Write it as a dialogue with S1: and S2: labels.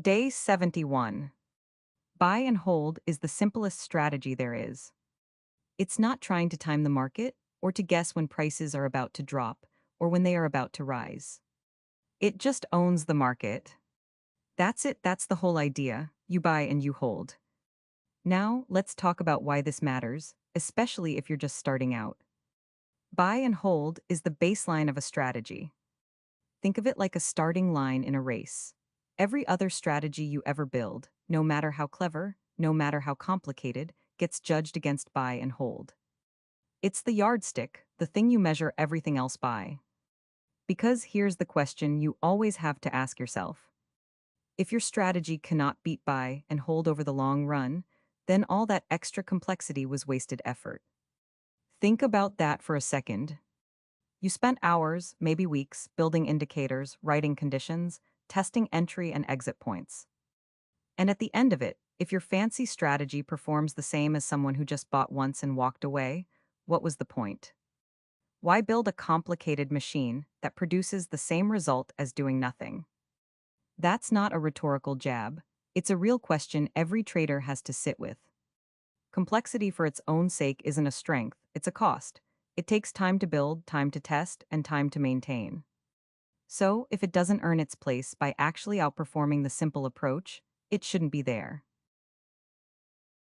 S1: Day 71. Buy and hold is the simplest strategy there is. It's not trying to time the market or to guess when prices are about to drop or when they are about to rise. It just owns the market. That's it, that's the whole idea. You buy and you hold. Now, let's talk about why this matters, especially if you're just starting out. Buy and hold is the baseline of a strategy. Think of it like a starting line in a race. Every other strategy you ever build, no matter how clever, no matter how complicated, gets judged against buy and hold. It's the yardstick, the thing you measure everything else by. Because here's the question you always have to ask yourself. If your strategy cannot beat buy and hold over the long run, then all that extra complexity was wasted effort. Think about that for a second. You spent hours, maybe weeks, building indicators, writing conditions, testing entry and exit points. And at the end of it, if your fancy strategy performs the same as someone who just bought once and walked away, what was the point? Why build a complicated machine that produces the same result as doing nothing? That's not a rhetorical jab. It's a real question every trader has to sit with. Complexity for its own sake isn't a strength, it's a cost. It takes time to build, time to test, and time to maintain. So, if it doesn't earn its place by actually outperforming the simple approach, it shouldn't be there.